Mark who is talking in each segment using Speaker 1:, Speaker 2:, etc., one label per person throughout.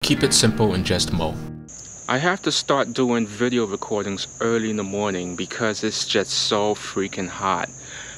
Speaker 1: Keep it simple and just mow.
Speaker 2: I have to start doing video recordings early in the morning because it's just so freaking hot.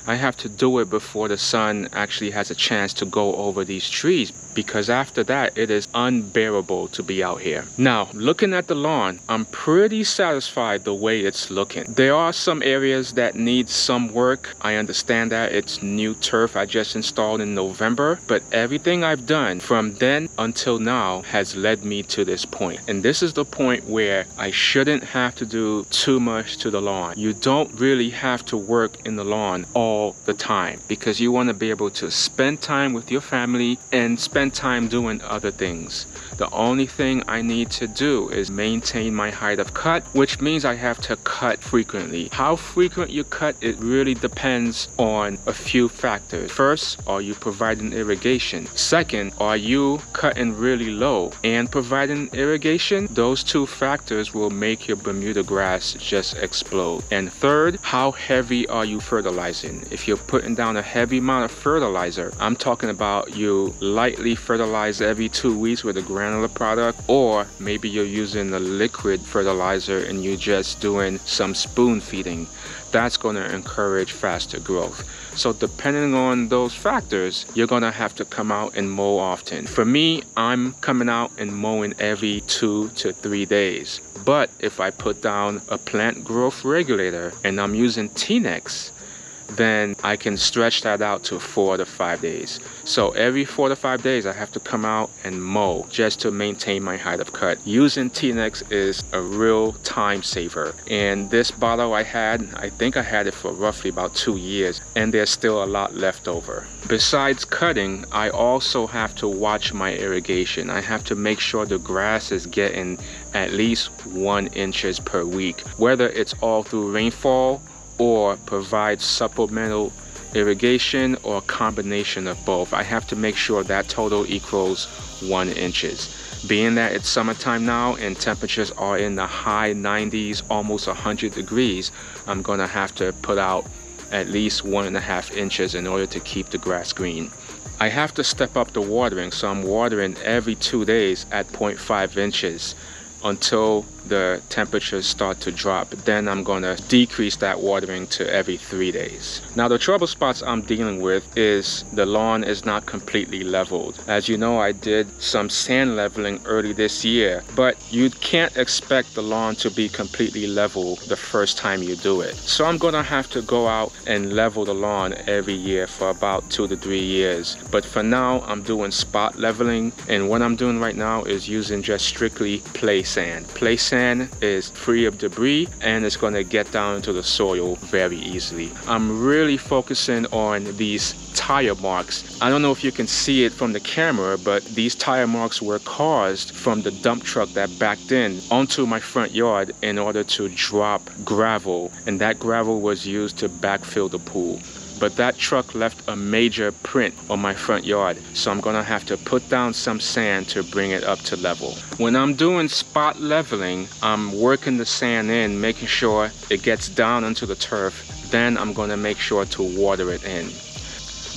Speaker 2: I have to do it before the sun actually has a chance to go over these trees, because after that it is unbearable to be out here. Now, looking at the lawn, I'm pretty satisfied the way it's looking. There are some areas that need some work. I understand that it's new turf I just installed in November, but everything I've done from then until now has led me to this point. And this is the point where I shouldn't have to do too much to the lawn. You don't really have to work in the lawn all the time, because you want to be able to spend time with your family and spend time doing other things. The only thing I need to do is maintain my height of cut, which means I have to cut frequently. How frequent you cut, it really depends on a few factors. First, are you providing irrigation? Second, are you cutting really low and providing irrigation? Those two factors will make your Bermuda grass just explode. And third, how heavy are you fertilizing? If you're putting down a heavy amount of fertilizer, I'm talking about you lightly fertilize every 2 weeks with a granular product, or maybe you're using a liquid fertilizer and you're just doing some spoon feeding. That's going to encourage faster growth. So depending on those factors, you're going to have to come out and mow often. For me, I'm coming out and mowing every 2 to 3 days. But if I put down a plant growth regulator and I'm using T-Nex, then I can stretch that out to 4 to 5 days. So every 4 to 5 days I have to come out and mow just to maintain my height of cut. Using T-Nex is a real time saver. And this bottle I think I had it for roughly about 2 years, and there's still a lot left over. Besides cutting, I also have to watch my irrigation. I have to make sure the grass is getting at least 1 inch per week, whether it's all through rainfall or provide supplemental irrigation or a combination of both. I have to make sure that total equals 1 inch. Being that it's summertime now and temperatures are in the high 90s, almost 100 degrees, I'm gonna have to put out at least 1.5 inches in order to keep the grass green. I have to step up the watering, so I'm watering every 2 days at 0.5 inches until the temperatures start to drop. Then I'm gonna decrease that watering to every 3 days. Now, the trouble spots I'm dealing with is the lawn is not completely leveled. As you know, I did some sand leveling early this year, but you can't expect the lawn to be completely level the first time you do it. So I'm gonna have to go out and level the lawn every year for about 2 to 3 years. But for now, I'm doing spot leveling, and what I'm doing right now is using just strictly play sand. Play sand is free of debris and it's going to get down into the soil very easily. I'm really focusing on these tire marks. I don't know if you can see it from the camera, but these tire marks were caused from the dump truck that backed in onto my front yard in order to drop gravel, and that gravel was used to backfill the pool. But that truck left a major print on my front yard, so I'm gonna have to put down some sand to bring it up to level. When I'm doing spot leveling, I'm working the sand in, making sure it gets down into the turf. Then I'm gonna make sure to water it in.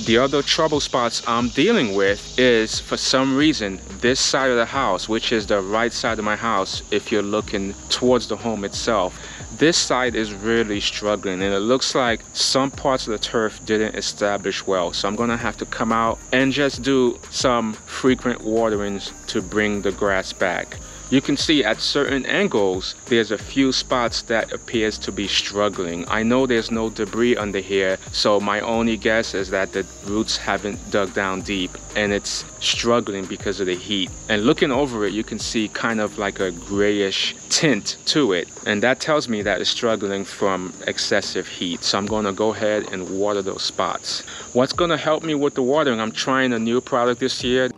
Speaker 2: The other trouble spots I'm dealing with is, for some reason, this side of the house, which is the right side of my house if you're looking towards the home itself, this side is really struggling, and it looks like some parts of the turf didn't establish well. So I'm gonna have to come out and just do some frequent waterings to bring the grass back. You can see at certain angles, there's a few spots that appears to be struggling. I know there's no debris under here, so my only guess is that the roots haven't dug down deep and it's struggling because of the heat. And looking over it, you can see kind of like a grayish tint to it. And that tells me that it's struggling from excessive heat. So I'm gonna go ahead and water those spots. What's gonna help me with the watering, I'm trying a new product this year.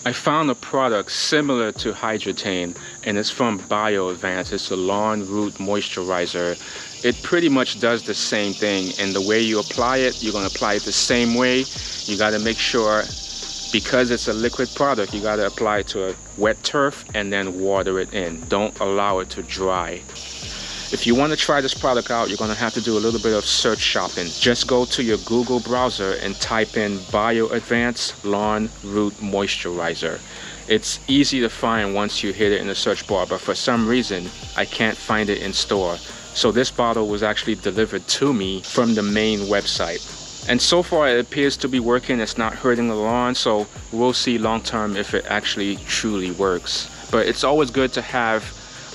Speaker 2: I found a product similar to Hydrotane, and it's from Bio Advance. It's a lawn root moisturizer. It pretty much does the same thing, and the way you apply it, you're gonna apply it the same way. You gotta make sure, because it's a liquid product, you gotta apply it to a wet turf and then water it in. Don't allow it to dry. If you want to try this product out, you're going to have to do a little bit of search shopping. Just go to your Google browser and type in Bio Advance Lawn Root Moisturizer. It's easy to find once you hit it in the search bar, but for some reason I can't find it in store. So this bottle was actually delivered to me from the main website. And so far it appears to be working. It's not hurting the lawn, so we'll see long term if it actually truly works. But it's always good to have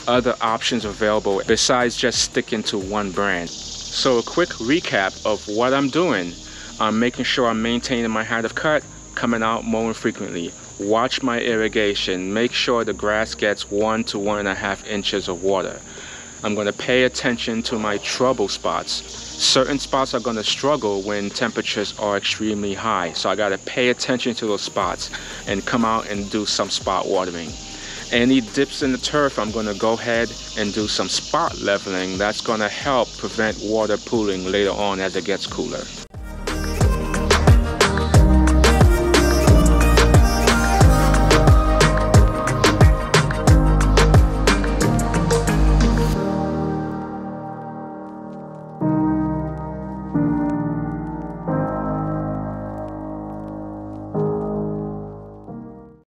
Speaker 2: other options available besides just sticking to one brand. So a quick recap of what I'm doing. I'm making sure I'm maintaining my height of cut, coming out mowing frequently. Watch my irrigation. Make sure the grass gets 1 to 1.5 inches of water. I'm going to pay attention to my trouble spots. Certain spots are going to struggle when temperatures are extremely high, so I got to pay attention to those spots and come out and do some spot watering. Any dips in the turf, I'm going to go ahead and do some spot leveling. That's going to help prevent water pooling later on as it gets cooler.